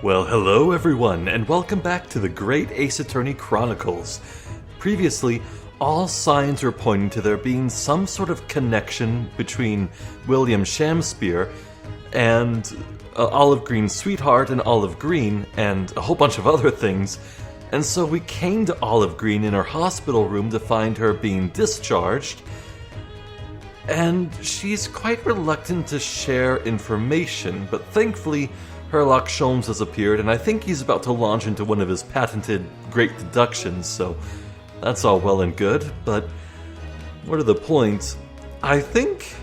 Well, hello everyone, and welcome back to the Great Ace Attorney Chronicles. Previously, all signs were pointing to there being some sort of connection between William Shamspeare and Olive Green's sweetheart and Olive Green, and a whole bunch of other things. And so we came to Olive Green in her hospital room to find her being discharged, and she's quite reluctant to share information, but thankfully Sherlock Sholmes has appeared, and I think he's about to launch into one of his patented great deductions, so that's all well and good, but what are the points? I think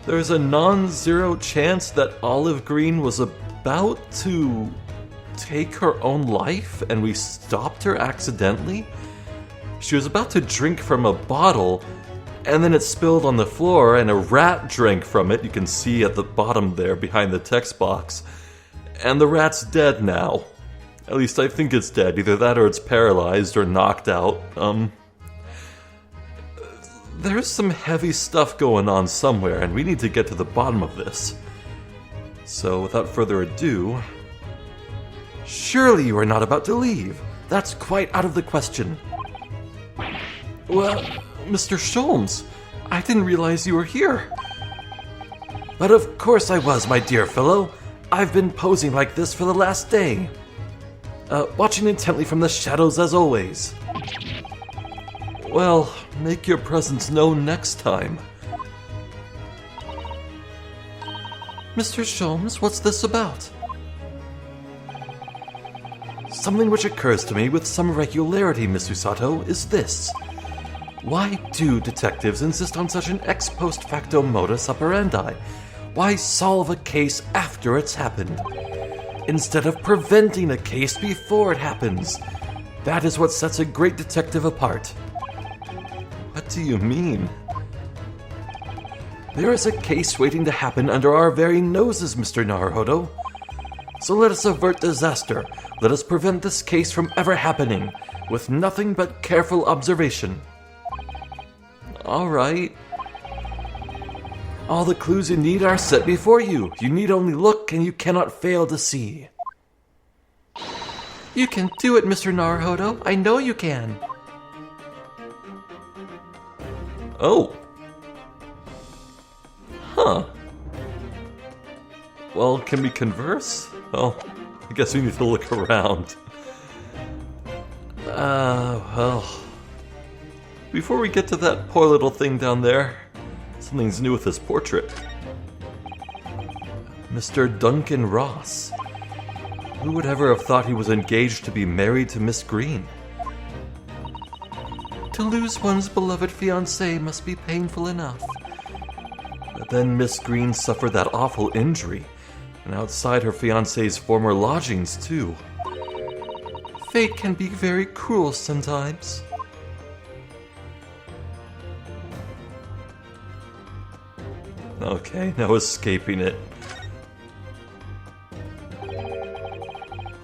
there's a non-zero chance that Olive Green was about to take her own life, and we stopped her accidentally. She was about to drink from a bottle, and then it spilled on the floor, and a rat drank from it. You can see at the bottom there, behind the text box. And the rat's dead now. At least I think it's dead. Either that or it's paralyzed or knocked out. There's some heavy stuff going on somewhere, and we need to get to the bottom of this. So, without further ado... Surely you are not about to leave. That's quite out of the question. Well, Mr. Sholmes, I didn't realize you were here. But of course I was, my dear fellow. I've been posing like this for the last day. Watching intently from the shadows as always. Well, make your presence known next time. Mr. Sholmes, what's this about? Something which occurs to me with some regularity, Miss Usato, is this. Why do detectives insist on such an ex post facto modus operandi? Why solve a case after it's happened, instead of preventing a case before it happens? That is what sets a great detective apart. What do you mean? There is a case waiting to happen under our very noses, Mr. Naruhodo. So let us avert disaster. Let us prevent this case from ever happening, with nothing but careful observation. All right. All the clues you need are set before you. You need only look, and you cannot fail to see. You can do it, Mr. Naruhodo. I know you can. Oh. Huh. Well, can we converse? Well, I guess we need to look around. Well... Before we get to that poor little thing down there, something's new with this portrait. Mr. Duncan Ross. Who would ever have thought he was engaged to be married to Miss Green? To lose one's beloved fiancée must be painful enough. But then Miss Green suffered that awful injury, and outside her fiancé's former lodgings, too. Fate can be very cruel sometimes. Okay, no escaping it.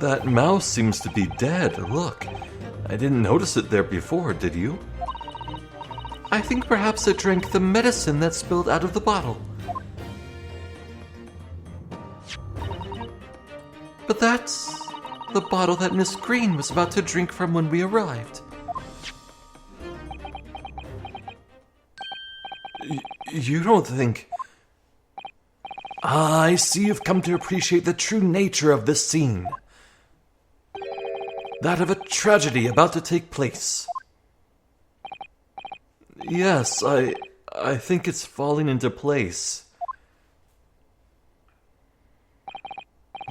That mouse seems to be dead. Look, I didn't notice it there before, did you? I think perhaps it drank the medicine that spilled out of the bottle. But that's the bottle that Miss Green was about to drink from when we arrived. You don't think... I see you've come to appreciate the true nature of this scene. That of a tragedy about to take place. Yes, I think it's falling into place.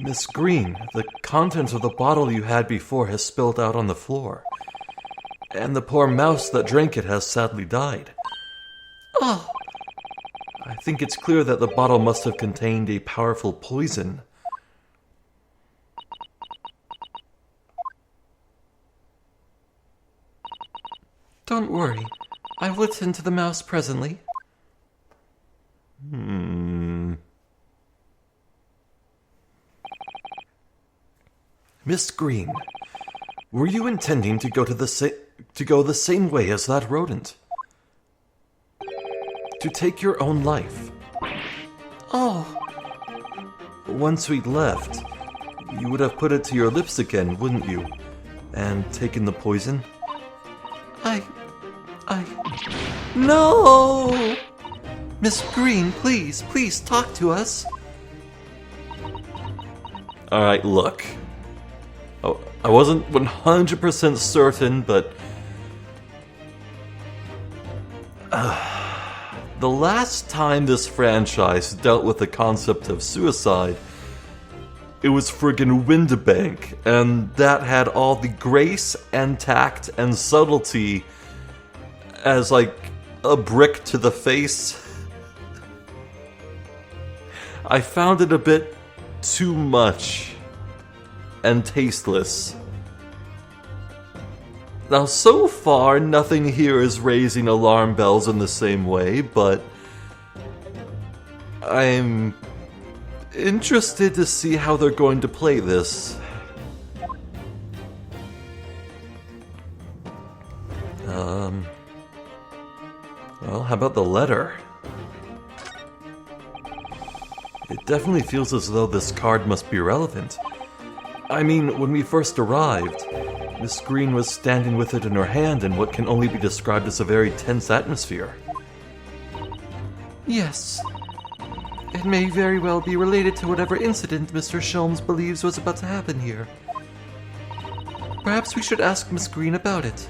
Miss Green, the contents of the bottle you had before has spilled out on the floor. And the poor mouse that drank it has sadly died. Oh! I think it's clear that the bottle must have contained a powerful poison. Don't worry. I will attend to the mouse presently. Miss Green, were you intending to go the same way as that rodent? To take your own life? Oh. Once we'd left, you would have put it to your lips again, wouldn't you? And taken the poison? No! Miss Green, please talk to us. Alright, look. Oh, I wasn't 100% certain, but... the last time this franchise dealt with the concept of suicide, it was friggin' Windibank, and that had all the grace and tact and subtlety as like a brick to the face. I found it a bit too much and tasteless. Now, so far, nothing here is raising alarm bells in the same way, but I'm interested to see how they're going to play this. Well, how about the letter? It definitely feels as though this card must be relevant. I mean, when we first arrived, Miss Green was standing with it in her hand in what can only be described as a very tense atmosphere. Yes. It may very well be related to whatever incident Mr. Sholmes believes was about to happen here. Perhaps we should ask Miss Green about it.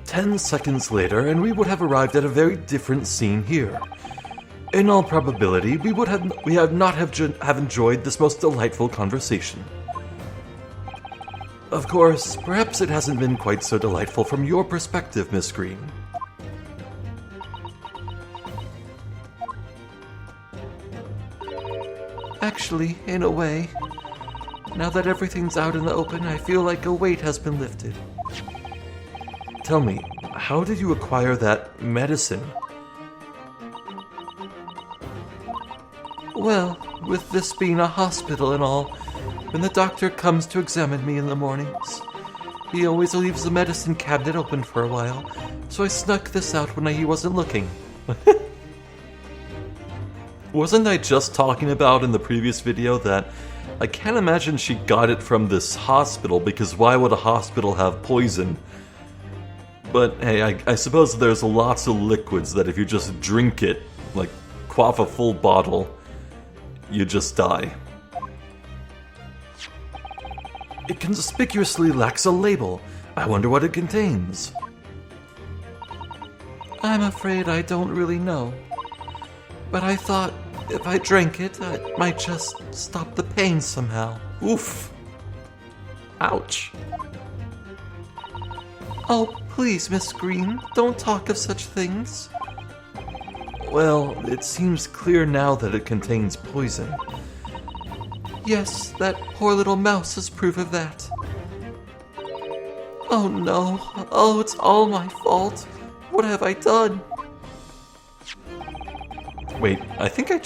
"10 seconds later, and we would have arrived at a very different scene here. In all probability, we would not have enjoyed this most delightful conversation. Of course, perhaps it hasn't been quite so delightful from your perspective, Miss Green." Actually, in a way, now that everything's out in the open, I feel like a weight has been lifted. Tell me, how did you acquire that medicine? Well, with this being a hospital and all, when the doctor comes to examine me in the mornings, he always leaves the medicine cabinet open for a while, so I snuck this out when he wasn't looking. Wasn't I just talking about in the previous video that I can't imagine she got it from this hospital, because why would a hospital have poison? But hey, I suppose there's lots of liquids that if you just drink it, like quaff a full bottle, you just die. It conspicuously lacks a label. I wonder what it contains. I'm afraid I don't really know. But I thought if I drank it, it might just stop the pain somehow. Oof. Ouch. Oh, please, Miss Green, don't talk of such things. Well, it seems clear now that it contains poison. Yes, that poor little mouse is proof of that. Oh no, oh, it's all my fault. What have I done? Wait, I think I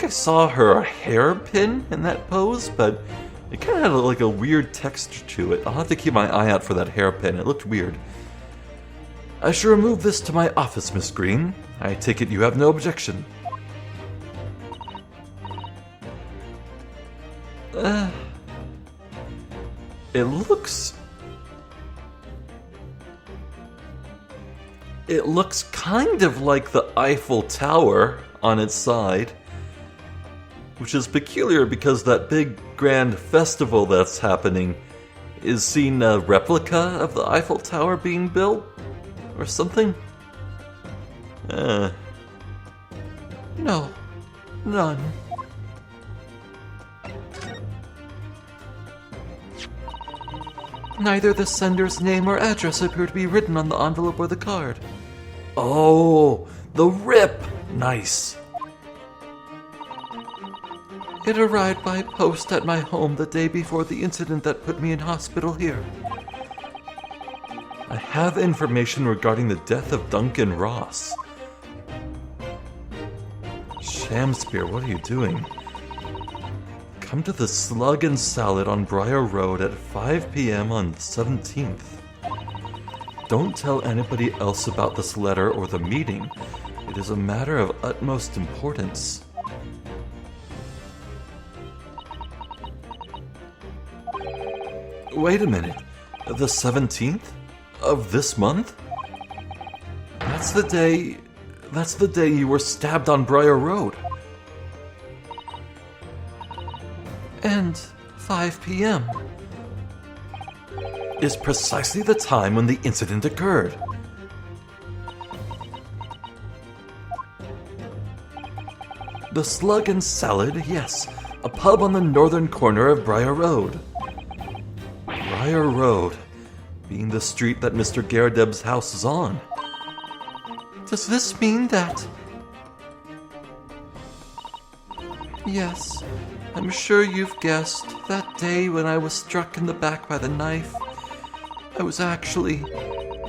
saw her hairpin in that pose, but it kind of had like a weird texture to it. I'll have to keep my eye out for that hairpin. It looked weird. I shall remove this to my office, Miss Green. I take it you have no objection. It looks kind of like the Eiffel Tower on its side, which is peculiar because that big grand festival that's happening is seeing a replica of the Eiffel Tower being built or something. No, none. Neither the sender's name or address appear to be written on the envelope or the card. Oh, the rip! Nice. It arrived by post at my home the day before the incident that put me in hospital here. I have information regarding the death of Duncan Ross. Shamspear, what are you doing? Come to the Slug and Salad on Briar Road at 5 p.m. on the 17th. Don't tell anybody else about this letter or the meeting. It is a matter of utmost importance. Wait a minute. The 17th? Of this month? That's the day you were stabbed on Briar Road. And 5 p.m. is precisely the time when the incident occurred. The Slug and Salad, yes, a pub on the northern corner of Briar Road. Briar Road, being the street that Mr. Garadeb's house is on. Does this mean that... Yes, I'm sure you've guessed. That day when I was struck in the back by the knife, I was actually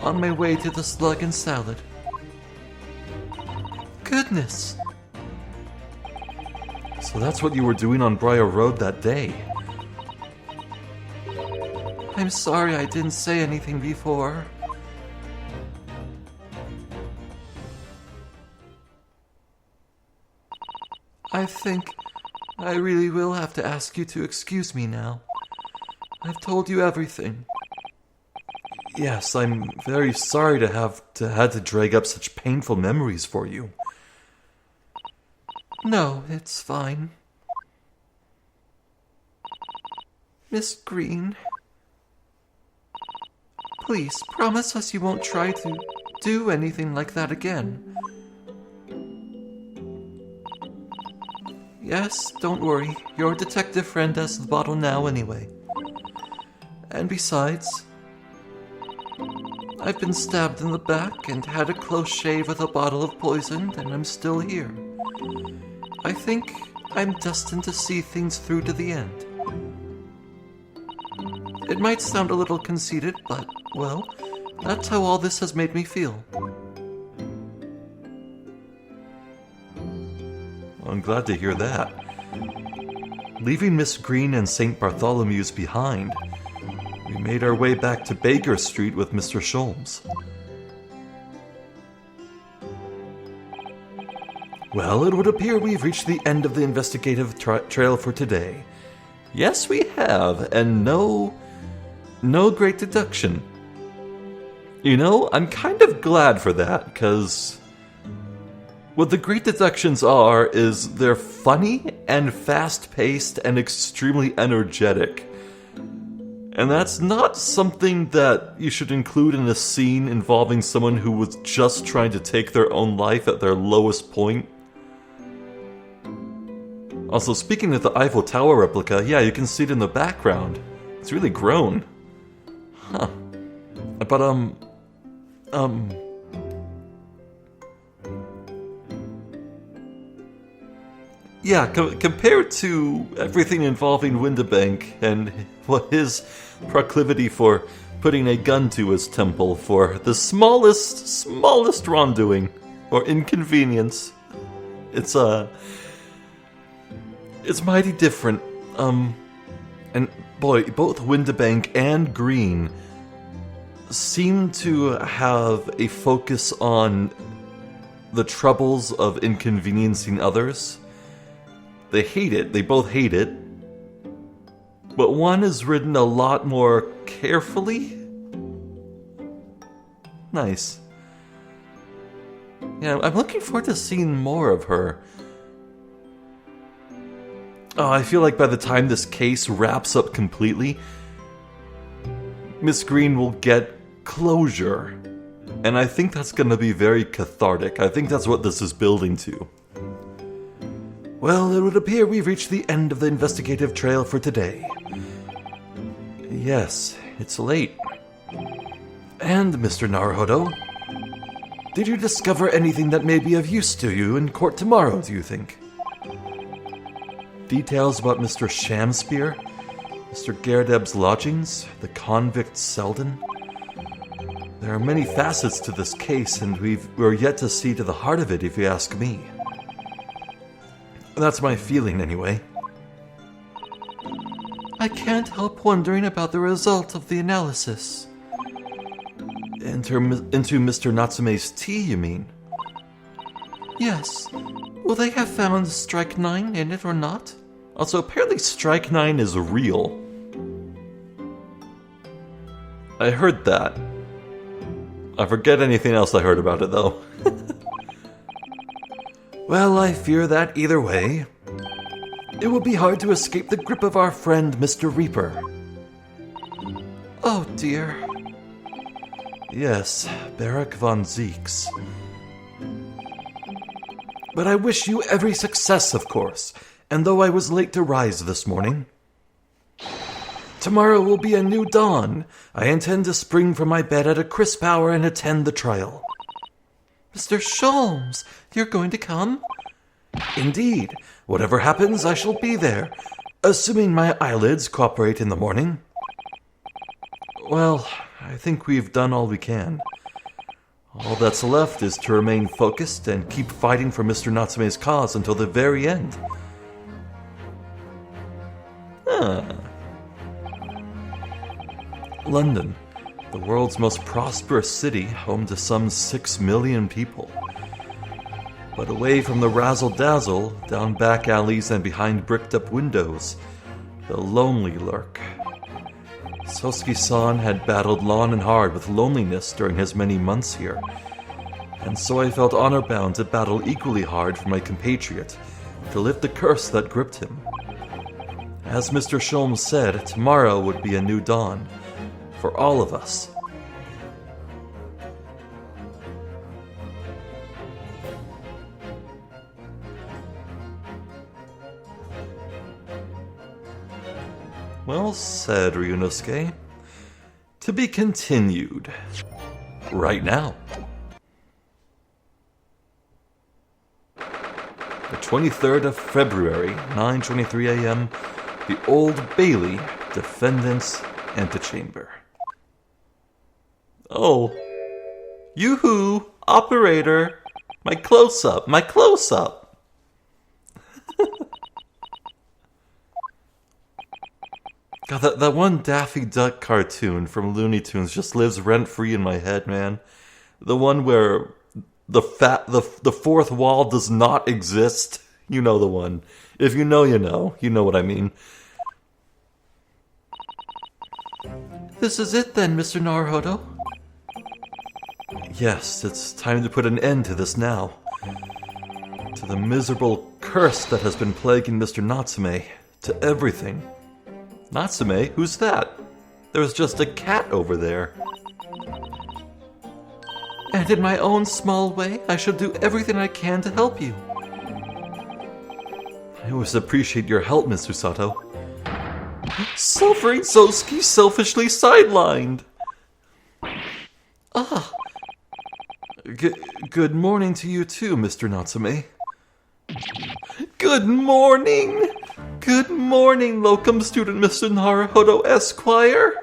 on my way to the Slug and Salad. Goodness! So that's what you were doing on Briar Road that day. I'm sorry I didn't say anything before. I think I really will have to ask you to excuse me now. I've told you everything. Yes, I'm very sorry to have had to drag up such painful memories for you. No, it's fine. Miss Green, please promise us you won't try to do anything like that again. Yes, don't worry. Your detective friend has the bottle now anyway. And besides, I've been stabbed in the back and had a close shave with a bottle of poison, and I'm still here. I think I'm destined to see things through to the end. It might sound a little conceited, but, well, that's how all this has made me feel. I'm glad to hear that. Leaving Miss Green and St. Bartholomew's behind, we made our way back to Baker Street with Mr. Sholmes. Well, it would appear we've reached the end of the investigative trail for today. Yes, we have, and no great deduction. You know, I'm kind of glad for that, because what the great deductions are is they're funny and fast-paced and extremely energetic. And that's not something that you should include in a scene involving someone who was just trying to take their own life at their lowest point. Also, speaking of the Eiffel Tower replica, yeah, you can see it in the background. It's really grown. Huh. But, yeah, compared to everything involving Windibank and his proclivity for putting a gun to his temple for the smallest wrongdoing or inconvenience, it's mighty different. And boy, both Windibank and Green seem to have a focus on the troubles of inconveniencing others. They hate it. They both hate it. But one is written a lot more carefully. Nice. Yeah, I'm looking forward to seeing more of her. Oh, I feel like by the time this case wraps up completely, Miss Green will get closure. And I think that's going to be very cathartic. I think that's what this is building to. Well, it would appear we've reached the end of the investigative trail for today. Yes, it's late. And, Mr. Naruhodo, did you discover anything that may be of use to you in court tomorrow, do you think? Details about Mr. Shamspear, Mr. Garadeb's lodgings, the convict Selden? There are many facets to this case, and we're yet to see to the heart of it, if you ask me. That's my feeling, anyway. I can't help wondering about the result of the analysis. Into Mr. Natsume's tea, you mean? Yes. Will they have found Strike 9 in it or not? Also, apparently Strike 9 is real. I heard that. I forget anything else I heard about it, though. Well, I fear that either way, it will be hard to escape the grip of our friend, Mr. Reaper. Oh, dear. Yes, Barak von Zeeks. But I wish you every success, of course, and though I was late to rise this morning, tomorrow will be a new dawn. I intend to spring from my bed at a crisp hour and attend the trial. Mr. Sholmes, you're going to come? Indeed. Whatever happens, I shall be there, assuming my eyelids cooperate in the morning. Well, I think we've done all we can. All that's left is to remain focused and keep fighting for Mr. Natsume's cause until the very end. London, the world's most prosperous city, home to some 6 million people. But away from the razzle-dazzle, down back alleys and behind bricked-up windows, the lonely lurk. Sosuke-san had battled long and hard with loneliness during his many months here, and so I felt honor-bound to battle equally hard for my compatriot, to lift the curse that gripped him. As Mr. Sholmes said, tomorrow would be a new dawn, for all of us. Well said, Ryunosuke. To be continued. Right now. The 23rd of February, 9:23 a.m., the Old Bailey, Defendant's Antechamber. Oh. Yoo-hoo! Operator! My close-up! My close-up! God, that one Daffy Duck cartoon from Looney Tunes just lives rent-free in my head, man. The one where the fourth wall does not exist. You know the one. If you know, you know. You know what I mean. This is it then, Mr. Naruhodo? Yes, it's time to put an end to this now. To the miserable curse that has been plaguing Mr. Natsume. To everything. Natsume? Who's that? There's just a cat over there. And in my own small way, I shall do everything I can to help you. I always appreciate your help, Miss Usato. Suffering Sosuke selfishly sidelined. Ah. Good morning to you too, Mr. Natsume. Good morning! Good morning, locum student Mr. Naruhodo Esquire.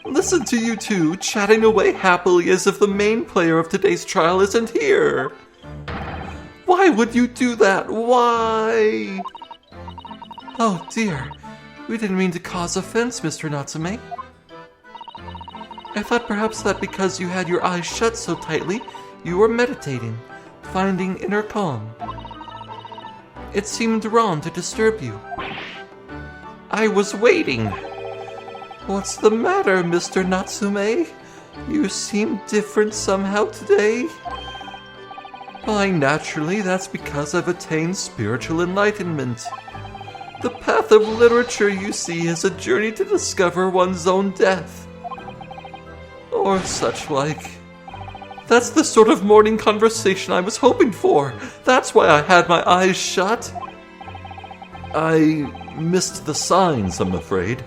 Listen to you two chatting away happily as if the main player of today's trial isn't here. Why would you do that? Why? Oh dear, we didn't mean to cause offense, Mr. Natsume. I thought perhaps that because you had your eyes shut so tightly, you were meditating, finding inner calm. It seemed wrong to disturb you. I was waiting. What's the matter, Mr. Natsume? You seem different somehow today. Why, naturally, that's because I've attained spiritual enlightenment. The path of literature, you see, is a journey to discover one's own death. Or such like. That's the sort of morning conversation I was hoping for. That's why I had my eyes shut. I missed the signs, I'm afraid.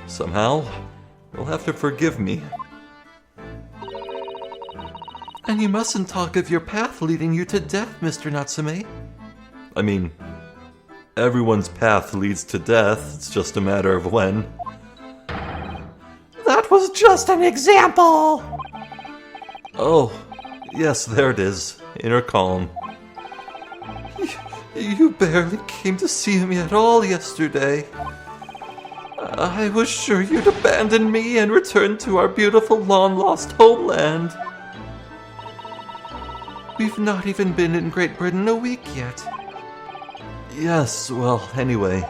Somehow, you'll have to forgive me. And you mustn't talk of your path leading you to death, Mr. Natsume. I mean, everyone's path leads to death. It's just a matter of when. That was just an example! Oh, yes, there it is. Inner calm. You barely came to see me at all yesterday. I was sure you'd abandon me and return to our beautiful long-lost homeland. We've not even been in Great Britain a week yet. Yes, well, anyway,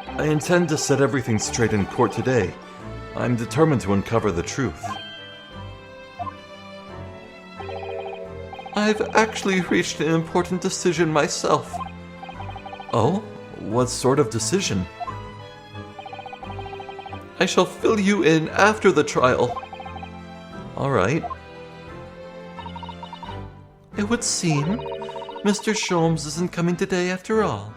I intend to set everything straight in court today. I'm determined to uncover the truth. I've actually reached an important decision myself. Oh? What sort of decision? I shall fill you in after the trial. All right. It would seem Mr. Sholmes isn't coming today after all.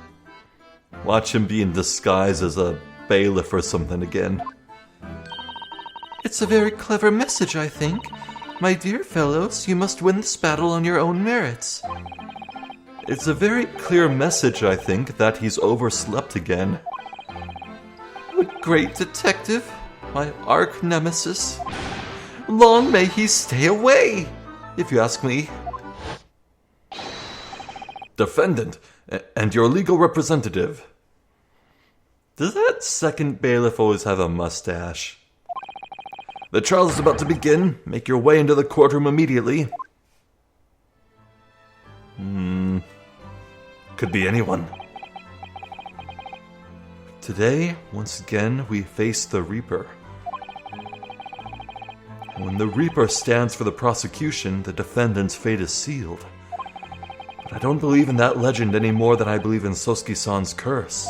Watch him be in disguise as a bailiff or something again. It's a very clever message, I think. My dear fellows, you must win this battle on your own merits. It's a very clear message, I think, that he's overslept again. What great detective, my arch nemesis. Long may he stay away, if you ask me. Defendant, and your legal representative. Does that second bailiff always have a mustache? The trial is about to begin. Make your way into the courtroom immediately. Could be anyone. Today, once again, we face the Reaper. When the Reaper stands for the prosecution, the defendant's fate is sealed. But I don't believe in that legend any more than I believe in Sosuke-san's curse.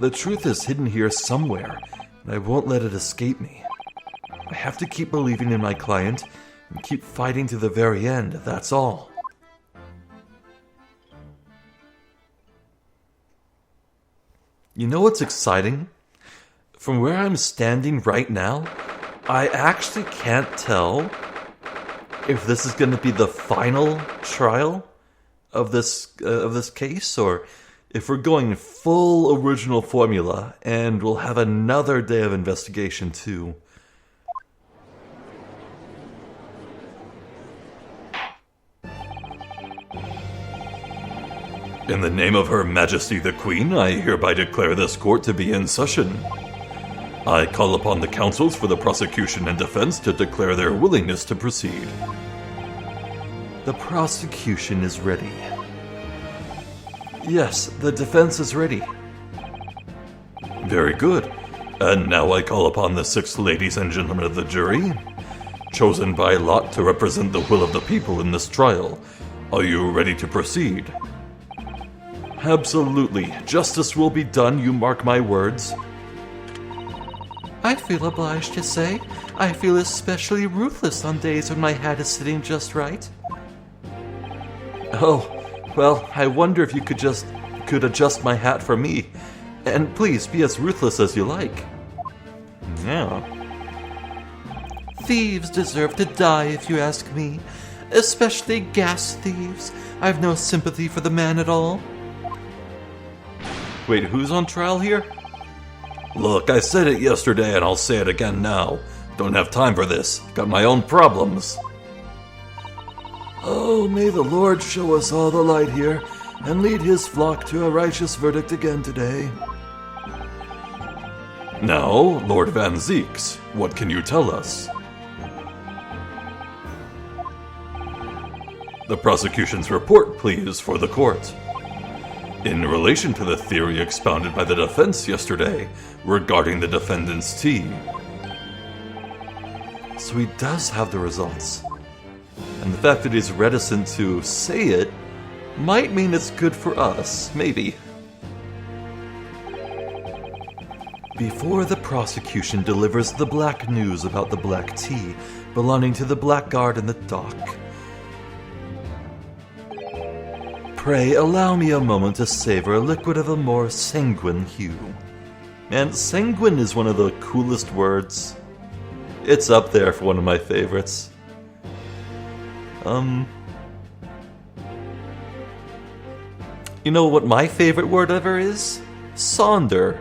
The truth is hidden here somewhere, and I won't let it escape me. I have to keep believing in my client and keep fighting to the very end, that's all. You know what's exciting? From where I'm standing right now, I actually can't tell if this is going to be the final trial of this case, or if we're going full original formula and we'll have another day of investigation too. In the name of Her Majesty the Queen, I hereby declare this court to be in session. I call upon the counsels for the prosecution and defense to declare their willingness to proceed. The prosecution is ready. Yes, the defense is ready. Very good. And now I call upon the 6 ladies and gentlemen of the jury, chosen by lot to represent the will of the people in this trial. Are you ready to proceed? Absolutely. Justice will be done, you mark my words. I feel obliged to say, I feel especially ruthless on days when my hat is sitting just right. Oh, well, I wonder if you could adjust my hat for me. And please, be as ruthless as you like. Yeah. Thieves deserve to die, if you ask me. Especially gas thieves. I've no sympathy for the man at all. Wait, who's on trial here? Look, I said it yesterday and I'll say it again now. Don't have time for this. Got my own problems. Oh, may the Lord show us all the light here and lead his flock to a righteous verdict again today. Now, Lord Van Zeeks, what can you tell us? The prosecution's report, please, for the court. In relation to the theory expounded by the defense yesterday regarding the defendant's tea. So he does have the results. And the fact that he's reticent to say it might mean it's good for us, maybe. Before the prosecution delivers the black news about the black tea belonging to the blackguard in the dock, pray allow me a moment to savor a liquid of a more sanguine hue. Man, sanguine is one of the coolest words. It's up there for one of my favorites. You know what my favorite word ever is? Sonder.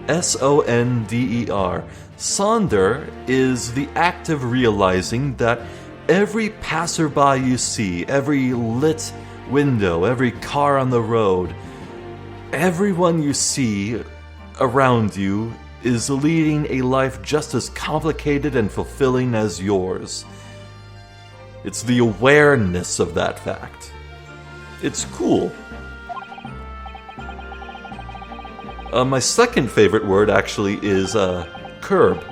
S-O-N-D-E-R. Sonder is the act of realizing that every passerby you see, every lit window, every car on the road, everyone you see around you is leading a life just as complicated and fulfilling as yours. It's the awareness of that fact. It's cool. My second favorite word actually is curb.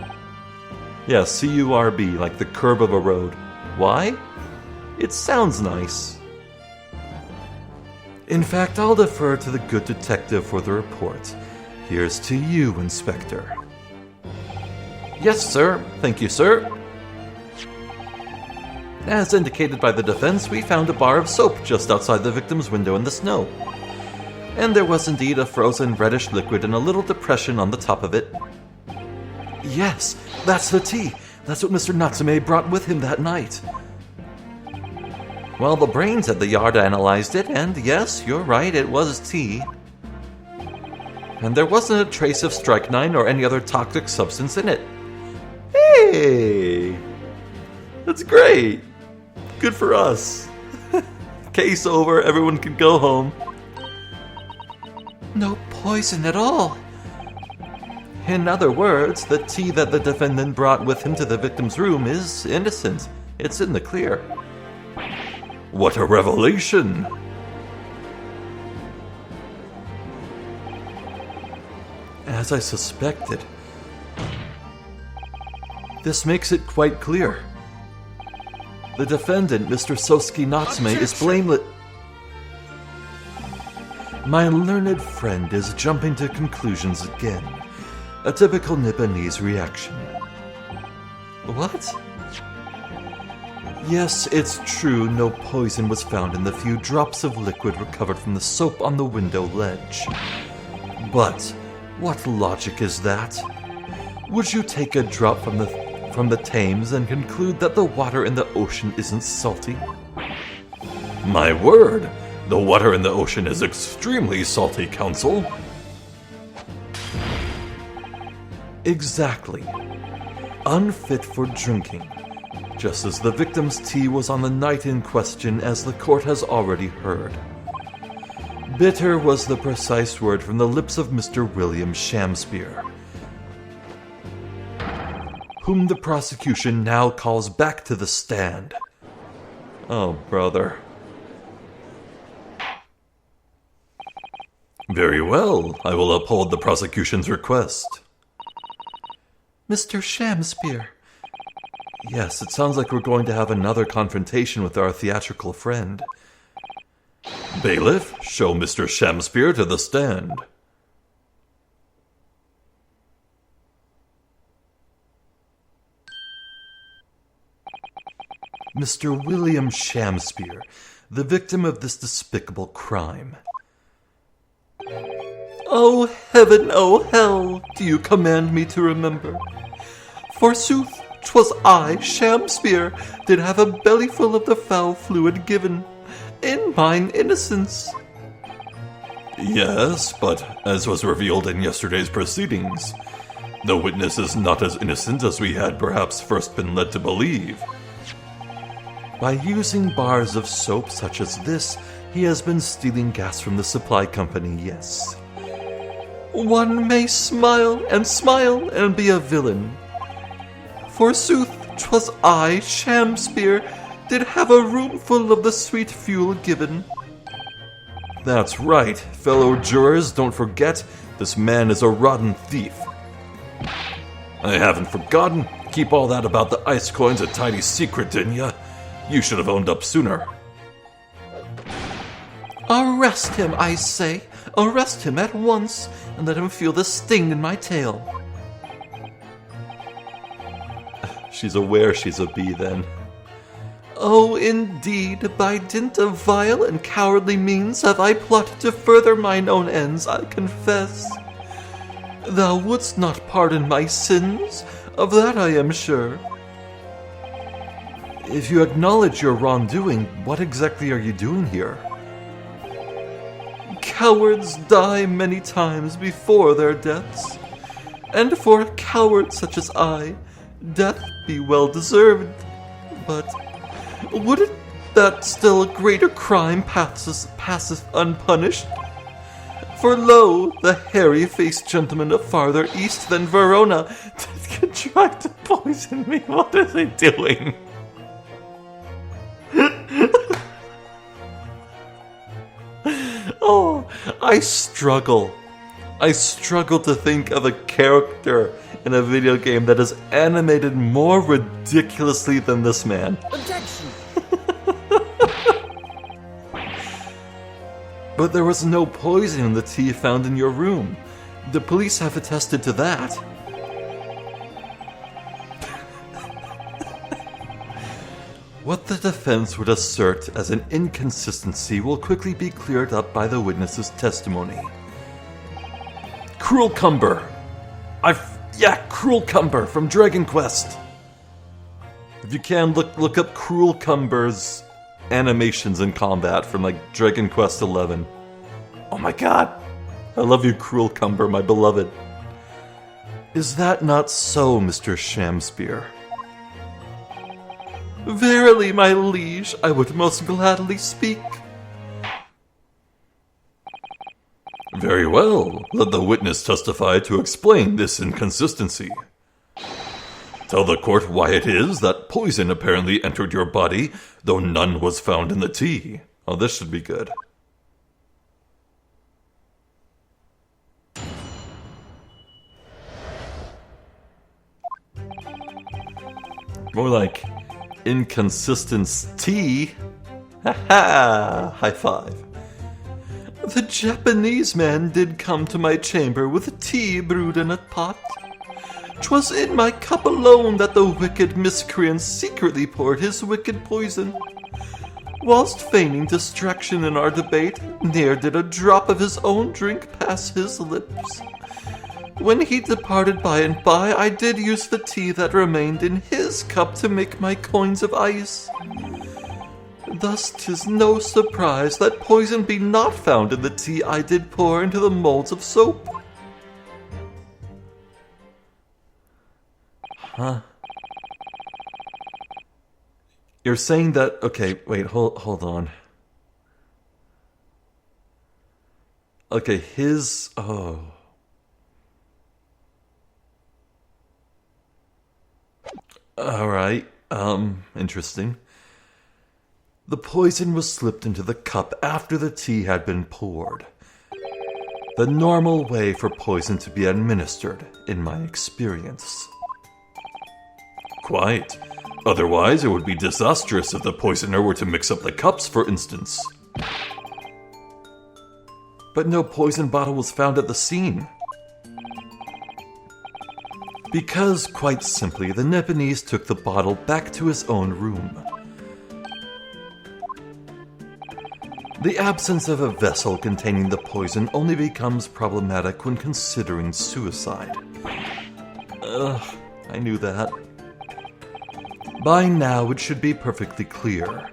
Yeah, C-U-R-B, like the curb of a road. Why? It sounds nice. In fact, I'll defer to the good detective for the report. Here's to you, Inspector. Yes, sir. Thank you, sir. As indicated by the defense, we found a bar of soap just outside the victim's window in the snow. And there was indeed a frozen reddish liquid in a little depression on the top of it. Yes, that's the tea. That's what Mr. Natsume brought with him that night. Well, the brains at the yard analyzed it, and yes, you're right, it was tea. And there wasn't a trace of strychnine or any other toxic substance in it. Hey! That's great! Good for us. Case over, everyone can go home. No poison at all. In other words, the tea that the defendant brought with him to the victim's room is innocent. It's in the clear. What a revelation! As I suspected. This makes it quite clear. The defendant, Mr. Sosuke Natsume, is blameless. My learned friend is jumping to conclusions again. A typical Nipponese reaction. What? Yes, it's true, no poison was found in the few drops of liquid recovered from the soap on the window ledge. But what logic is that? Would you take a drop from the Thames and conclude that the water in the ocean isn't salty? My word! The water in the ocean is extremely salty, Counsel. Exactly. Unfit for drinking. Just as the victim's tea was on the night in question, as the court has already heard. Bitter was the precise word from the lips of Mr. William Shamspeare, whom the prosecution now calls back to the stand. Oh, brother. Very well, I will uphold the prosecution's request. Mr. Shamspeare. Yes, it sounds like we're going to have another confrontation with our theatrical friend. Bailiff, show Mr. Shamspeare to the stand. Mr. William Shamspeare, the victim of this despicable crime. Oh heaven, oh hell, do you command me to remember? Forsooth, 'twas I, Shamspeare, did have a bellyful of the foul fluid given, in mine innocence. Yes, but as was revealed in yesterday's proceedings, the witness is not as innocent as we had perhaps first been led to believe. By using bars of soap such as this, he has been stealing gas from the supply company, yes. One may smile and be a villain. Forsooth, 'twas I, Shamspeare, did have a room full of the sweet fuel given. That's right, fellow jurors, don't forget, this man is a rotten thief. I haven't forgotten. Keep all that about the ice coins a tidy secret, didn't ya? You should have owned up sooner. Arrest him, I say. Arrest him at once, and let him feel the sting in my tail. She's aware she's a bee, then. Oh, indeed, by dint of vile and cowardly means have I plotted to further mine own ends, I confess. Thou wouldst not pardon my sins, of that I am sure. If you acknowledge your wrongdoing, what exactly are you doing here? Cowards die many times before their deaths, and for a coward such as I, death be well deserved. But would it that still greater crime passeth unpunished? For lo, the hairy-faced gentleman of farther east than Verona did contrive to poison me. What is he doing? Oh, I struggle to think of a character in a video game that is animated more ridiculously than this man. Objection! But there was no poison in the tea found in your room. The police have attested to that. What the defense would assert as an inconsistency will quickly be cleared up by the witness's testimony. Cruel Cumber. Cruel Cumber from Dragon Quest. If you can, look up Cruel Cumber's animations in combat from like Dragon Quest XI. Oh my god. I love you, Cruel Cumber, my beloved. Is that not so, Mr. Shamspear? Verily, my liege, I would most gladly speak. Very well. Let the witness testify to explain this inconsistency. Tell the court why it is that poison apparently entered your body, though none was found in the tea. Oh, this should be good. More like inconsistency. Ha-ha! High five. The Japanese man did come to my chamber with tea brewed in a pot. 'Twas in my cup alone that the wicked miscreant secretly poured his wicked poison. Whilst feigning distraction in our debate, ne'er did a drop of his own drink pass his lips. When he departed by and by, I did use the tea that remained in his cup to make my coins of ice. Thus 'tis no surprise that poison be not found in the tea I did pour into the molds of soap. Huh? You're saying that... Okay, wait, hold on. Okay, his... Oh... Alright, interesting. The poison was slipped into the cup after the tea had been poured. The normal way for poison to be administered, in my experience. Quite. Otherwise, it would be disastrous if the poisoner were to mix up the cups, for instance. But no poison bottle was found at the scene. Because, quite simply, the Nepalese took the bottle back to his own room. The absence of a vessel containing the poison only becomes problematic when considering suicide. Ugh, I knew that. By now it should be perfectly clear.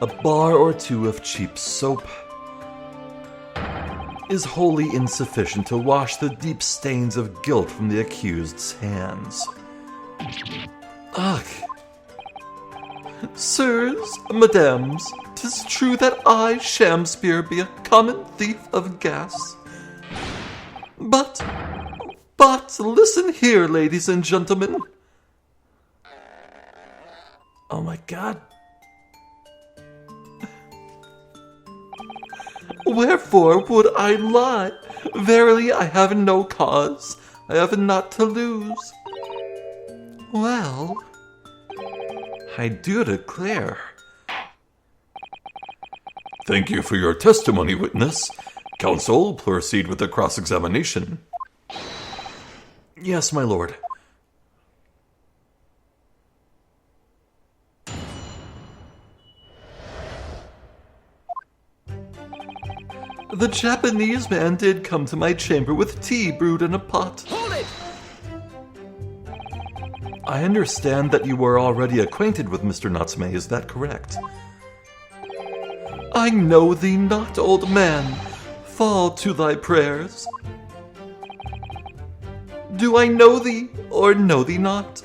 A bar or two of cheap soap is wholly insufficient to wash the deep stains of guilt from the accused's hands. Ugh. Sirs, madams, 'tis true that I, Shamspear, be a common thief of gas. But, listen here, ladies and gentlemen. Oh my god. Wherefore would I lie? Verily, I have no cause. I have naught to lose. Well, I do declare. Thank you for your testimony, witness. Counsel, proceed with the cross-examination. Yes, my lord. The Japanese man did come to my chamber with tea brewed in a pot. Hold it! I understand that you were already acquainted with Mr. Natsume, is that correct? I know thee not, old man. Fall to thy prayers. Do I know thee, or know thee not?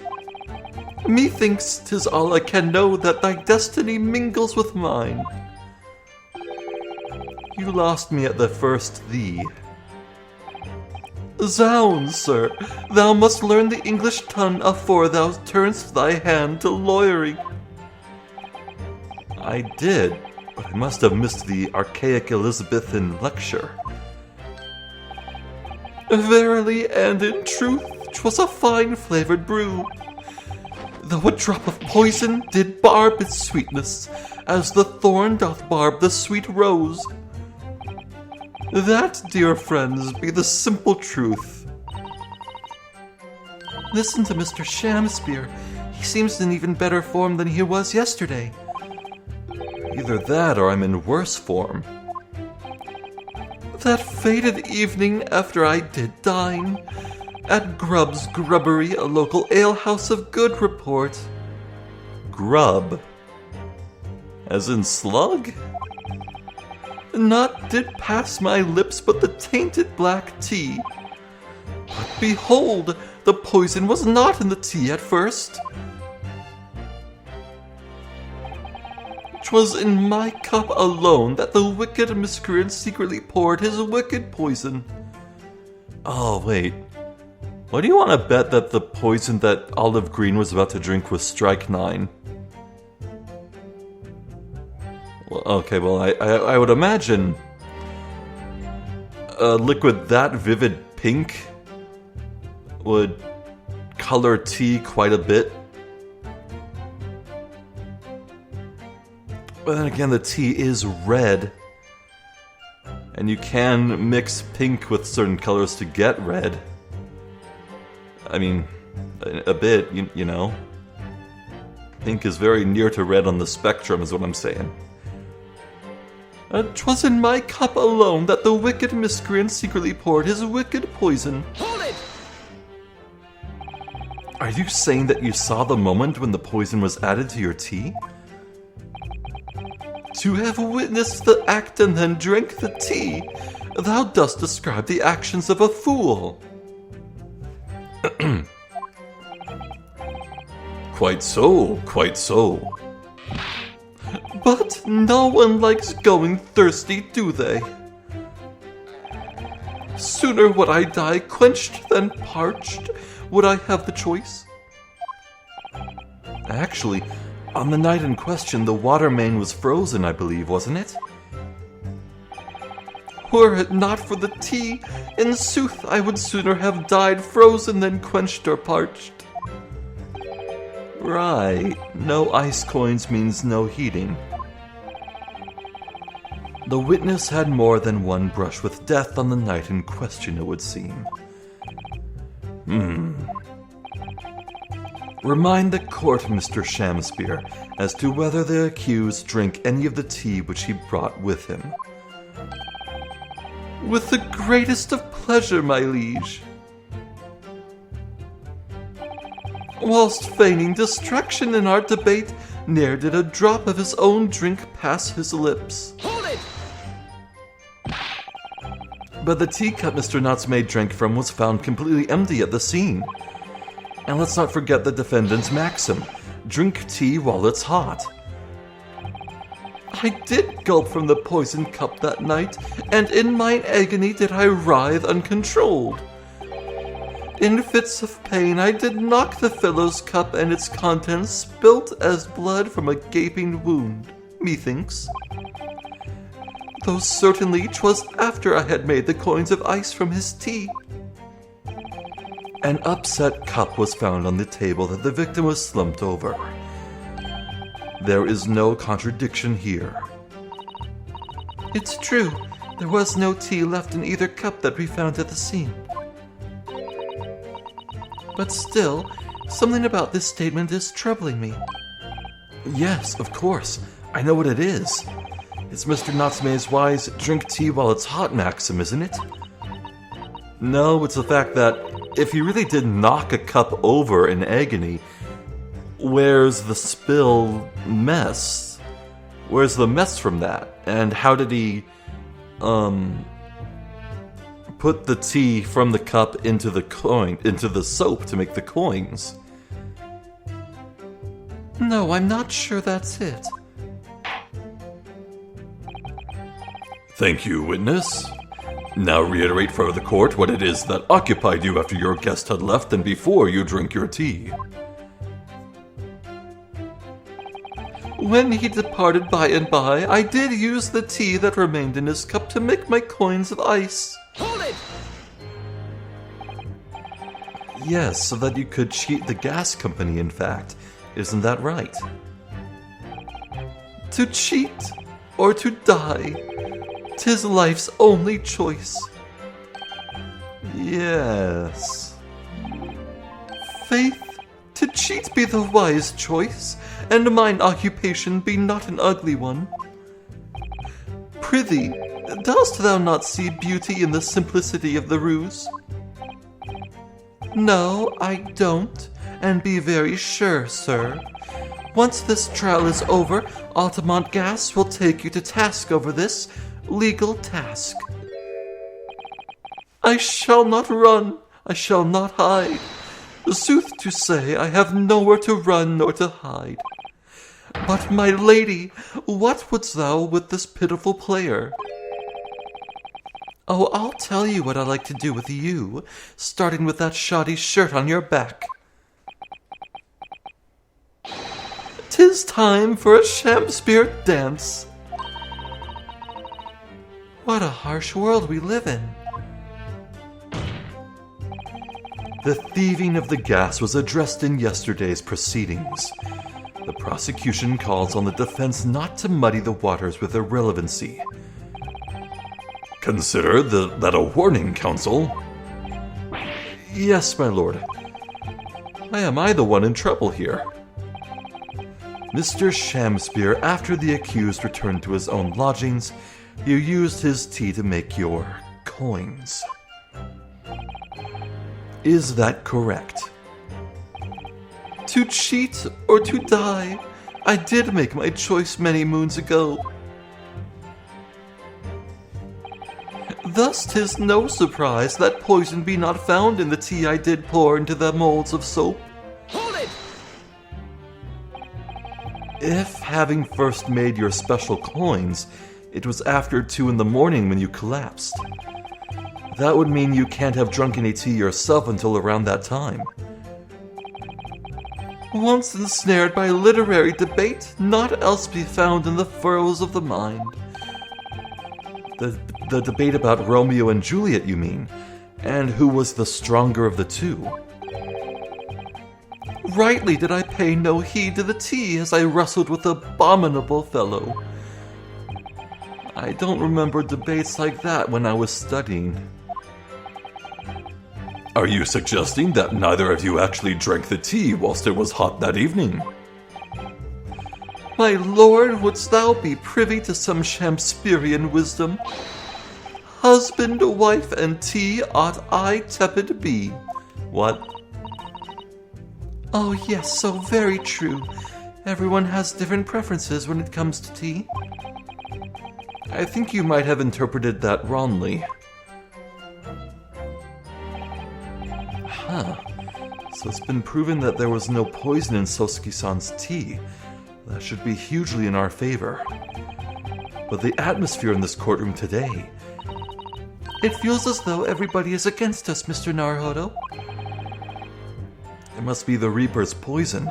Methinks 'tis all I can know that thy destiny mingles with mine. You lost me at the first thee, Zounds, sir, thou must learn the English tongue afore thou turnst thy hand to lawyering. I did, but I must have missed the archaic Elizabethan lecture. Verily and in truth, 'twas a fine-flavoured brew, though a drop of poison did barb its sweetness, as the thorn doth barb the sweet rose. That, dear friends, be the simple truth. Listen to Mr. Shamspeare. He seems in even better form than he was yesterday. Either that or I'm in worse form. That fated evening after I did dine, at Grubb's Grubbery, a local alehouse of good report. Grub? As in slug? Naught did pass my lips but the tainted black tea. But behold, the poison was not in the tea at first. 'Twas in my cup alone that the wicked miscreant secretly poured his wicked poison. Oh, wait. Why do you want to bet that the poison that Olive Green was about to drink was strychnine? Well, okay, well, I would imagine a liquid that vivid pink would color tea quite a bit. But then again, the tea is red. And you can mix pink with certain colors to get red. I mean, a bit, you know. Pink is very near to red on the spectrum, is what I'm saying. 'Twas in my cup alone that the wicked miscreant secretly poured his wicked poison. Hold it! Are you saying that you saw the moment when the poison was added to your tea? To have witnessed the act and then drank the tea, thou dost describe the actions of a fool. Quite so, quite so. But no one likes going thirsty, do they? Sooner would I die quenched than parched. Would I have the choice? Actually, on the night in question, the water main was frozen, I believe, wasn't it? Were it not for the tea, in sooth I would sooner have died frozen than quenched or parched. Right, no ice coins means no heating. The witness had more than one brush with death on the night in question, it would seem. Remind the court, Mr. Shamspeare, as to whether the accused drank any of the tea which he brought with him. With the greatest of pleasure, my liege. Whilst feigning distraction in our debate, ne'er did a drop of his own drink pass his lips. Hold it! But the teacup Mr. Natsume drank from was found completely empty at the scene. And let's not forget the defendant's maxim, drink tea while it's hot. I did gulp from the poisoned cup that night, and in mine agony did I writhe uncontrolled. In fits of pain I did knock the fellow's cup, and its contents spilt as blood from a gaping wound, methinks. Though certainly 'twas after I had made the coins of ice from his tea. An upset cup was found on the table that the victim was slumped over. There is no contradiction here. It's true, there was no tea left in either cup that we found at the scene. But still, something about this statement is troubling me. Yes, of course, I know what it is. It's Mr. Natsume's wise drink tea while it's hot maxim, isn't it? No, it's the fact that if he really did knock a cup over in agony, where's the spill mess? Where's the mess from that? And how did he, put the tea from the cup into the soap to make the coins? No, I'm not sure that's it. Thank you, witness. Now reiterate for the court what it is that occupied you after your guest had left and before you drink your tea. When he departed by and by, I did use the tea that remained in his cup to make my coins of ice. Hold it! Yes, so that you could cheat the gas company, in fact. Isn't that right? To cheat or to die, 'tis life's only choice. Yes. Faith, to cheat be the wise choice, and mine occupation be not an ugly one. Prithee, dost thou not see beauty in the simplicity of the ruse? No, I don't, and be very sure, sir. Once this trial is over, Altamont Gas will take you to task over this legal task. I shall not run, I shall not hide. Sooth to say, I have nowhere to run nor to hide. But, my lady, what wouldst thou with this pitiful player? Oh, I'll tell you what I like to do with you, starting with that shoddy shirt on your back. 'Tis time for a Shakespeare dance. What a harsh world we live in. The thieving of the gas was addressed in yesterday's proceedings. The prosecution calls on the defense not to muddy the waters with irrelevancy. Consider that a warning, counsel. Yes, my lord. Why am I the one in trouble here? Mr. Shakespeare, after the accused returned to his own lodgings, you used his tea to make your coins. Is that correct? To cheat or to die, I did make my choice many moons ago. Thus 'tis no surprise that poison be not found in the tea I did pour into the molds of soap. Hold it! If, having first made your special coins, it was after 2 in the morning when you collapsed, that would mean you can't have drunk any tea yourself until around that time. Once ensnared by literary debate, naught else be found in the furrows of the mind. The debate about Romeo and Juliet, you mean? And who was the stronger of the two? Rightly did I pay no heed to the tea as I wrestled with the abominable fellow. I don't remember debates like that when I was studying. Are you suggesting that neither of you actually drank the tea whilst it was hot that evening? My lord, wouldst thou be privy to some Shakespearean wisdom? Husband, wife, and tea ought I tepid be. What? Oh yes, so very true. Everyone has different preferences when it comes to tea. I think you might have interpreted that wrongly. Huh. So it's been proven that there was no poison in Sosuke-san's tea. That should be hugely in our favor. But the atmosphere in this courtroom today... It feels as though everybody is against us, Mr. Naruhodo. It must be the Reaper's poison.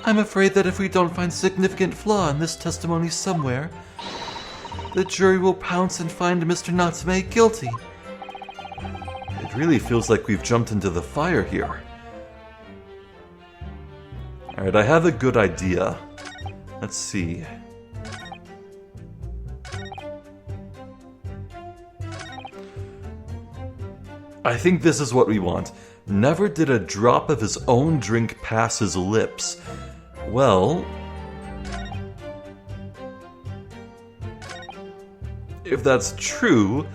I'm afraid that if we don't find significant flaw in this testimony somewhere, the jury will pounce and find Mr. Natsume guilty. It really feels like we've jumped into the fire here. Alright, I have a good idea. Let's see. I think this is what we want. Never did a drop of his own drink pass his lips. Well... if that's true,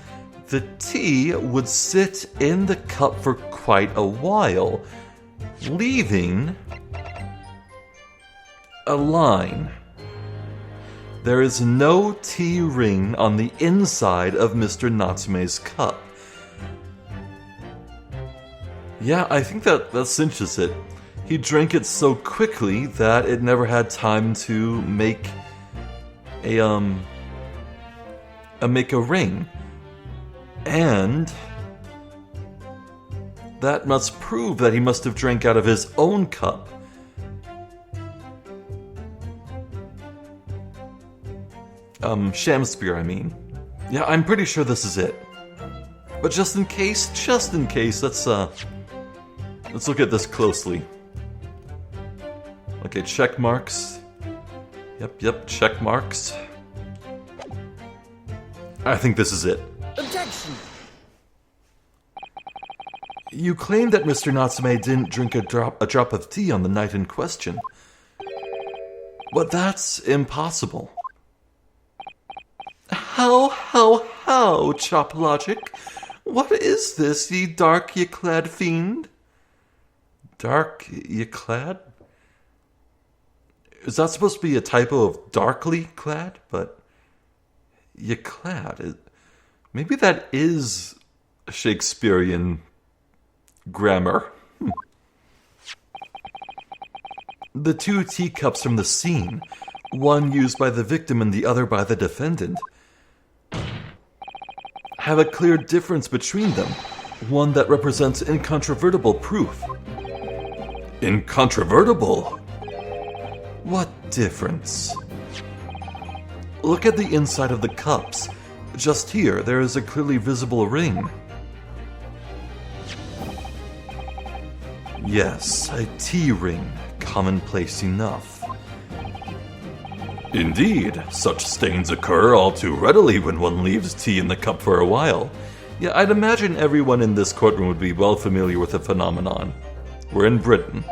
the tea would sit in the cup for quite a while, leaving a line. There is no tea ring on the inside of Mr. Natsume's cup. Yeah, I think that cinches it. He drank it so quickly that it never had time to make a make a ring. And that must prove that he must have drank out of his own cup. Shamspear, I mean. Yeah, I'm pretty sure this is it. But just in case, let's look at this closely. Okay, check marks. Yep, check marks. I think this is it. Objection! You claim that Mr. Natsume didn't drink a drop of tea on the night in question. But that's impossible. How, Chop Logic? What is this, ye dark, ye clad fiend? Dark, ye clad? Is that supposed to be a typo of darkly clad? But ye clad? Maybe that is Shakespearean grammar. The two teacups from the scene, one used by the victim and the other by the defendant, have a clear difference between them, one that represents incontrovertible proof. Incontrovertible? What difference? Look at the inside of the cups. Just here, there is a clearly visible ring. Yes, a tea ring, commonplace enough. Indeed, such stains occur all too readily when one leaves tea in the cup for a while. Yeah, I'd imagine everyone in this courtroom would be well familiar with the phenomenon. We're in Britain.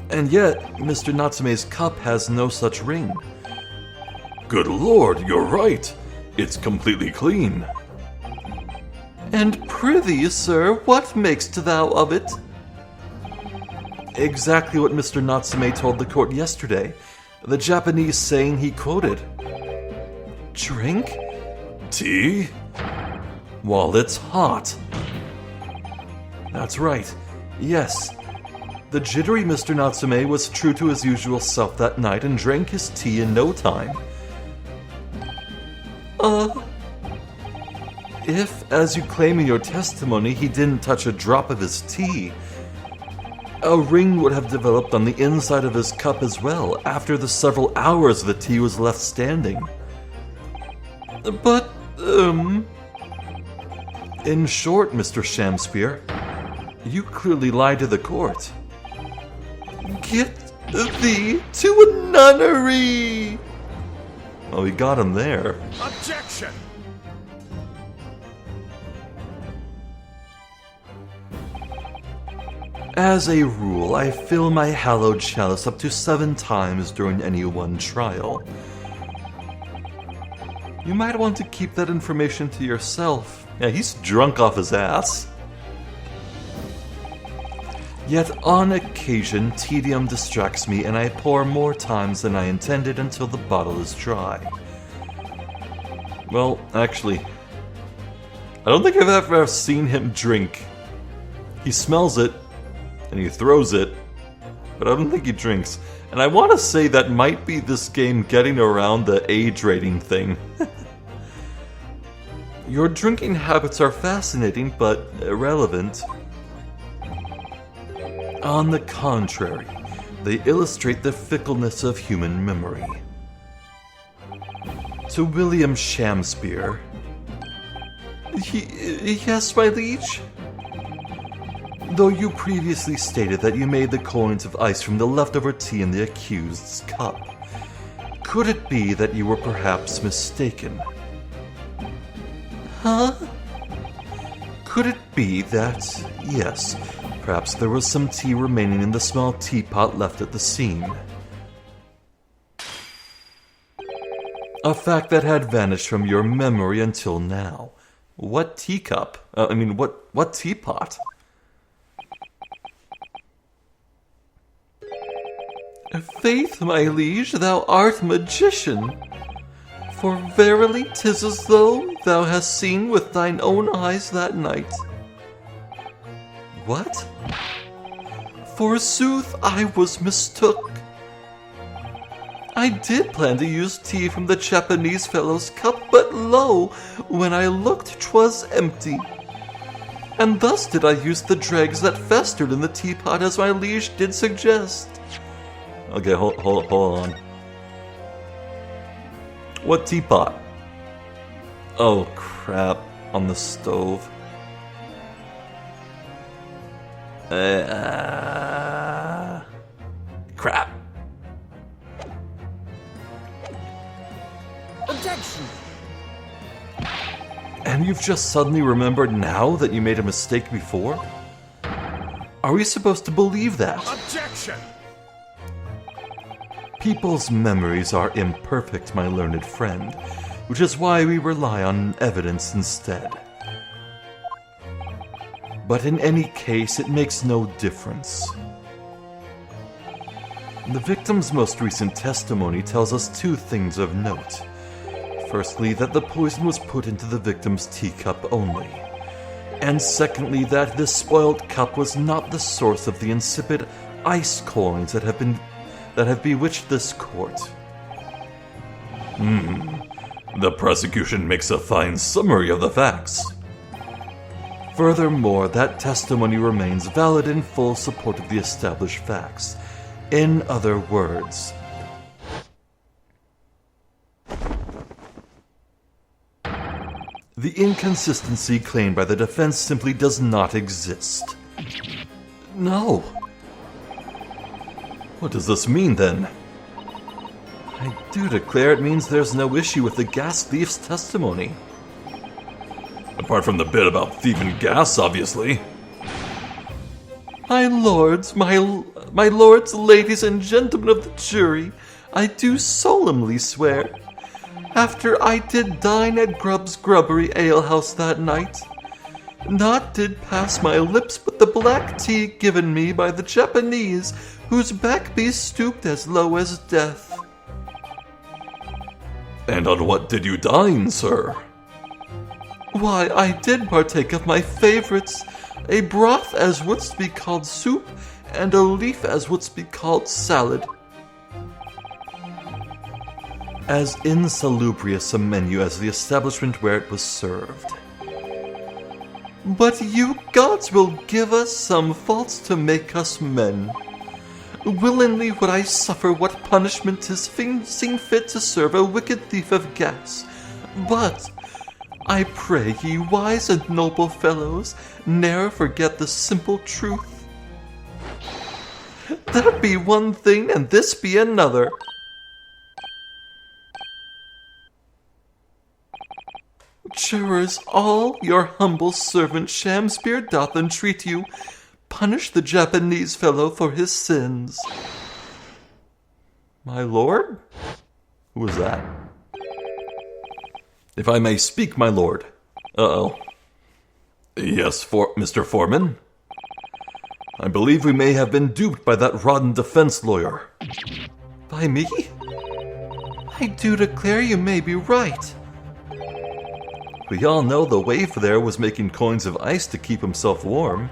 And yet, Mr. Natsume's cup has no such ring. Good lord, you're right. It's completely clean. And prithee, sir, what makest thou of it? Exactly what Mr. Natsume told the court yesterday. The Japanese saying he quoted. Drink? Tea? While it's hot. That's right. Yes. The jittery Mr. Natsume was true to his usual self that night and drank his tea in no time. If, as you claim in your testimony, he didn't touch a drop of his tea, a ring would have developed on the inside of his cup as well, after the several hours the tea was left standing. But, in short, Mr. Shamspear, you clearly lied to the court. Get thee to a nunnery! Well, we got him there. Objection! As a rule, I fill my hallowed chalice up to 7 times during any one trial. You might want to keep that information to yourself. Yeah, he's drunk off his ass. Yet on occasion, tedium distracts me and I pour more times than I intended until the bottle is dry. Well, actually, I don't think I've ever seen him drink. He smells it, and he throws it, but I don't think he drinks. And I want to say that might be this game getting around the age rating thing. Your drinking habits are fascinating, but irrelevant. On the contrary, they illustrate the fickleness of human memory. To William Shamspear. Yes, my liege? Though you previously stated that you made the coins of ice from the leftover tea in the accused's cup, could it be that you were perhaps mistaken? Huh? Could it be that, yes, perhaps there was some tea remaining in the small teapot left at the scene? A fact that had vanished from your memory until now. What teacup? What teapot? Faith, my liege, thou art magician. For verily 'tis as though thou hast seen with thine own eyes that night. What? Forsooth I was mistook. I did plan to use tea from the Japanese fellow's cup, but lo, when I looked 'twas empty. And thus did I use the dregs that festered in the teapot as my liege did suggest. Okay, hold on. What teapot? Oh, crap. On the stove. Crap. Objection! And you've just suddenly remembered now that you made a mistake before? Are we supposed to believe that? Objection! People's memories are imperfect, my learned friend, which is why we rely on evidence instead. But in any case, it makes no difference. The victim's most recent testimony tells us two things of note. Firstly, that the poison was put into the victim's teacup only. And secondly, that this spoiled cup was not the source of the insipid ice coins that have bewitched this court. The prosecution makes a fine summary of the facts. Furthermore, that testimony remains valid in full support of the established facts. In other words, the inconsistency claimed by the defense simply does not exist. No. What does this mean, then? I do declare it means there's no issue with the gas thief's testimony. Apart from the bit about thieving gas, obviously. My lords, my lords, ladies and gentlemen of the jury, I do solemnly swear, after I did dine at Grubb's Grubbery Alehouse that night, naught did pass my lips but the black tea given me by the Japanese, whose back be stooped as low as death. And on what did you dine, sir? Why, I did partake of my favorites, a broth as wouldst be called soup, and a leaf as wouldst be called salad. As insalubrious a menu as the establishment where it was served. But you gods will give us some faults to make us men. Willingly would I suffer what punishment 'tis seen fit to serve a wicked thief of gas, but I pray ye, wise and noble fellows, ne'er forget the simple truth. That be one thing, and this be another. Jurors, all your humble servant Shamspear doth entreat you, punish the Japanese fellow for his sins. My lord? Who was that? If I may speak, my lord. Uh-oh. Yes, Mr. Foreman? I believe we may have been duped by that rotten defense lawyer. By me? I do declare you may be right. We all know the waif there was making coins of ice to keep himself warm.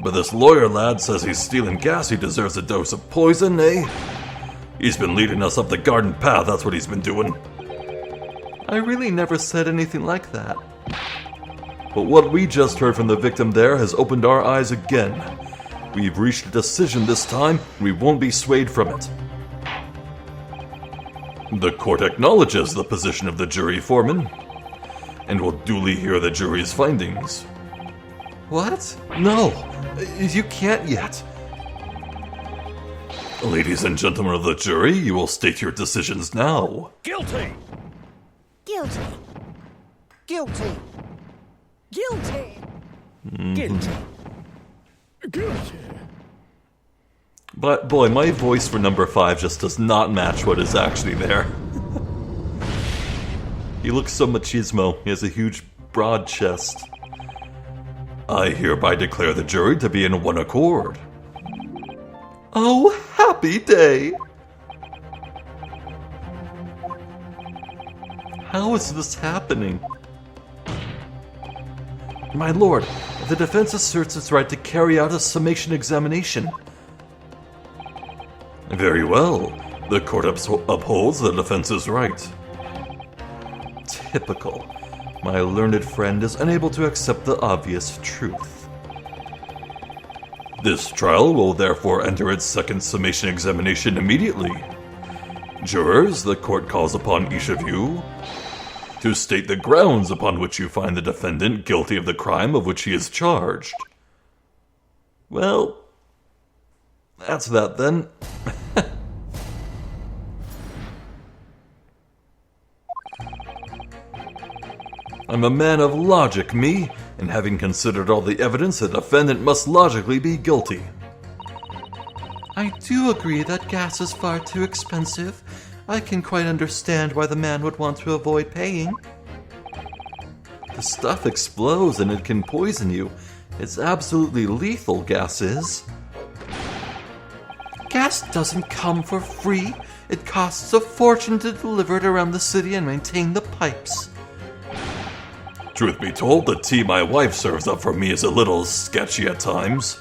But this lawyer lad says he's stealing gas, he deserves a dose of poison, eh? He's been leading us up the garden path, that's what he's been doing. I really never said anything like that. But what we just heard from the victim there has opened our eyes again. We've reached a decision this time, and we won't be swayed from it. The court acknowledges the position of the jury, Foreman, and will duly hear the jury's findings. What? No, you can't yet. Ladies and gentlemen of the jury, you will state your decisions now. Guilty! Guilty! Guilty! Guilty! Guilty! Guilty! But boy, my voice for number 5 just does not match what is actually there. He looks so machismo. He has a huge, broad chest. I hereby declare the jury to be in one accord. Oh, happy day! How is this happening? My lord, the defense asserts its right to carry out a summation examination. Very well. The court upholds the defense's right. Typical. My learned friend is unable to accept the obvious truth. This trial will therefore enter its second summation examination immediately. Jurors, the court calls upon each of you to state the grounds upon which you find the defendant guilty of the crime of which he is charged. Well, that's that then. I'm a man of logic, me, and having considered all the evidence, the defendant must logically be guilty. I do agree that gas is far too expensive. I can quite understand why the man would want to avoid paying. The stuff explodes and it can poison you. It's absolutely lethal, gas is. Gas doesn't come for free. It costs a fortune to deliver it around the city and maintain the pipes. Truth be told, the tea my wife serves up for me is a little sketchy at times.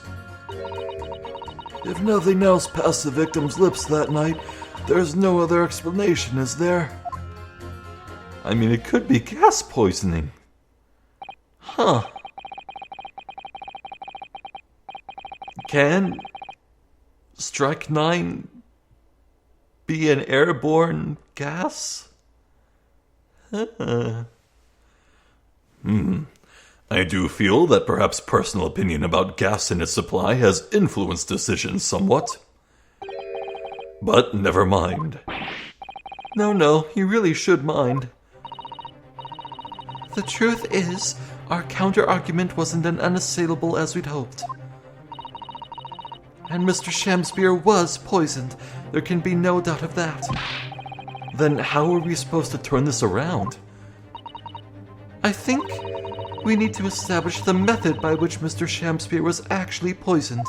If nothing else passed the victim's lips that night, there's no other explanation, is there? I mean, it could be gas poisoning. Huh. Can strychnine be an airborne gas? I do feel that perhaps personal opinion about gas and its supply has influenced decisions somewhat. But never mind. No, you really should mind. The truth is, our counter-argument wasn't as unassailable as we'd hoped. And Mr. Shamspeare was poisoned. There can be no doubt of that. Then how are we supposed to turn this around? I think we need to establish the method by which Mr. Shamspeare was actually poisoned.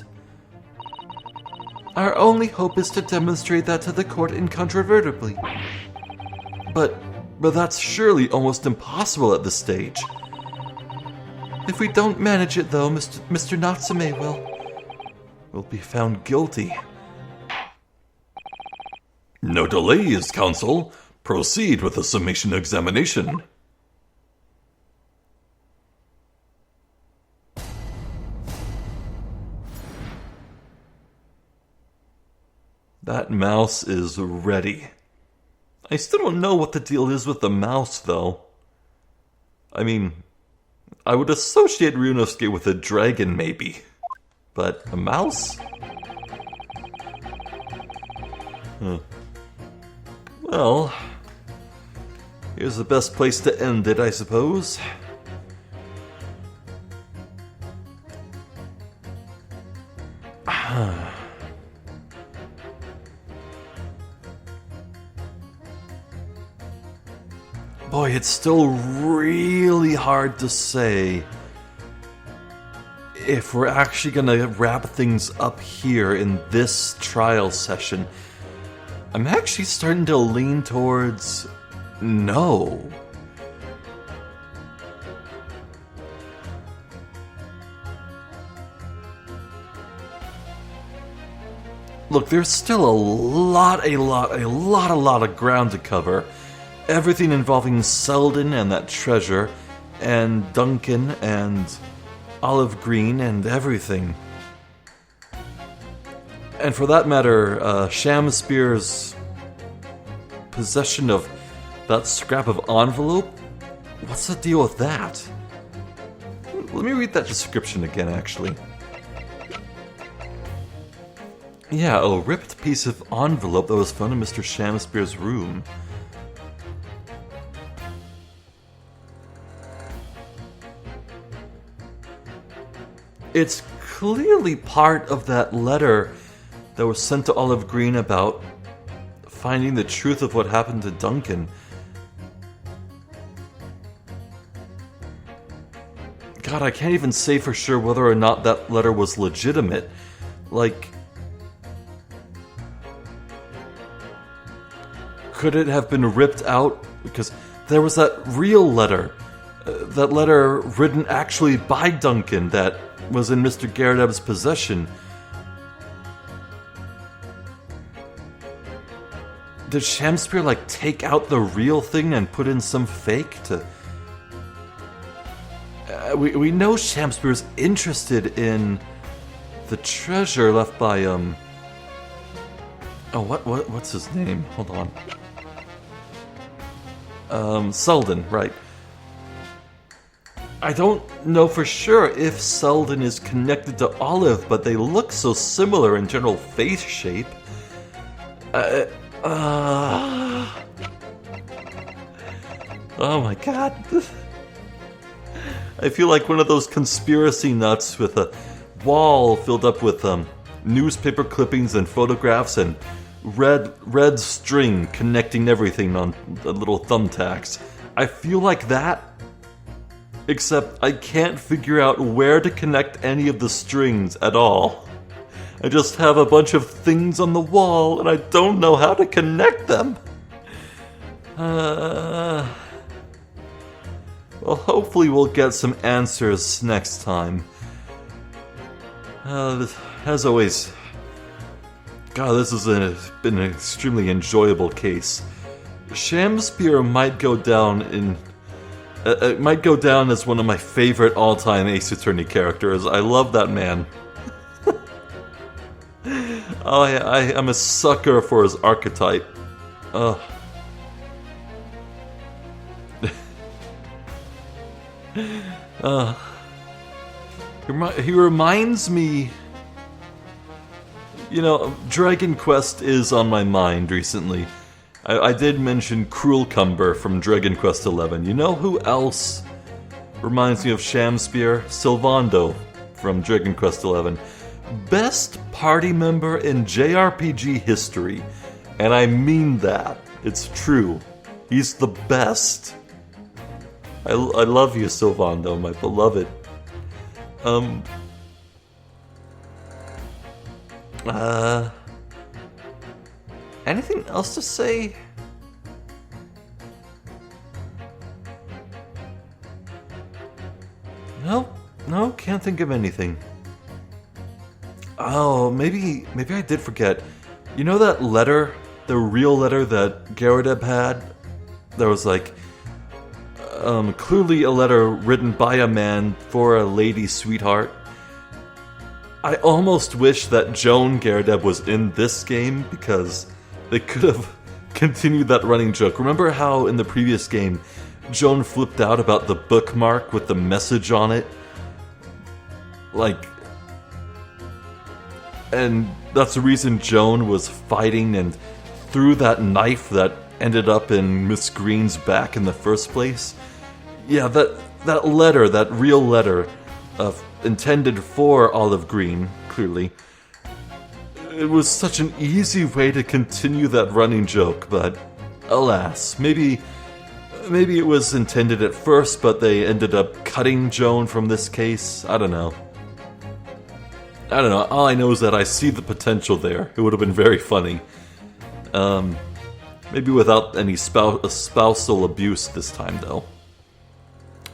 Our only hope is to demonstrate that to the court incontrovertibly. But that's surely almost impossible at this stage. If we don't manage it, though, Mr. Natsume will be found guilty. No delays, counsel. Proceed with the summation examination. That mouse is ready. I still don't know what the deal is with the mouse, though. I mean, I would associate Ryunosuke with a dragon, maybe. But a mouse? Well, here's the best place to end it, I suppose. Boy, it's still really hard to say if we're actually gonna wrap things up here in this trial session. I'm actually starting to lean towards no. Look, there's still a lot of ground to cover. Everything involving Selden and that treasure, and Duncan and Olive Green and everything. And for that matter, Shamspeare's possession of that scrap of envelope? What's the deal with that? Let me read that description again, actually. Yeah, a ripped piece of envelope that was found in Mr. Shamspeare's room. It's clearly part of that letter that was sent to Olive Green about finding the truth of what happened to Duncan. God, I can't even say for sure whether or not that letter was legitimate. Like, could it have been ripped out? Because there was that real letter. That letter written actually by Duncan that was in Mr. Garredeb's possession. did Shamspeare, like, take out the real thing and put in some fake to... we know Shamspeare's interested in the treasure left by, Oh, what's his name? Hold on. Selden, right. I don't know for sure if Selden is connected to Olive, but they look so similar in general face shape. Oh my god. I feel like one of those conspiracy nuts with a wall filled up with newspaper clippings and photographs and red string connecting everything on the little thumbtacks. I feel like that, except I can't figure out where to connect any of the strings at all. I just have a bunch of things on the wall and I don't know how to connect them. Well, hopefully we'll get some answers next time. As always, God, this has been an extremely enjoyable case. Shamspeare might go down as one of my favorite all-time Ace Attorney characters. I love that man. I'm a sucker for his archetype. He reminds me... You know, Dragon Quest is on my mind recently. I did mention Cruel Cumber from Dragon Quest XI. You know who else reminds me of Shamspeare? Sylvando from Dragon Quest XI. Best party member in JRPG history. And I mean that. It's true. He's the best. I love you, Sylvando, my beloved. Anything else to say? No, can't think of anything. Oh, maybe I did forget. You know that letter, the real letter that Garrodeb had? There was like, clearly a letter written by a man for a lady sweetheart. I almost wish that Joan Garrodeb was in this game because they could have continued that running joke. Remember how in the previous game, Joan flipped out about the bookmark with the message on it? Like... And that's the reason Joan was fighting and threw that knife that ended up in Miss Green's back in the first place. Yeah, that letter, that real letter, intended for Olive Green, clearly. It was such an easy way to continue that running joke, but alas, maybe it was intended at first, but they ended up cutting Joan from this case. I don't know. All I know is that I see the potential there. It would have been very funny. Maybe without any spousal abuse this time, though.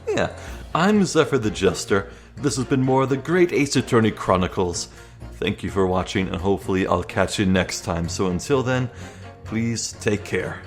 Yeah, I'm Zephyr the Jester. This has been more of the Great Ace Attorney Chronicles. Thank you for watching, and hopefully I'll catch you next time. So until then, please take care.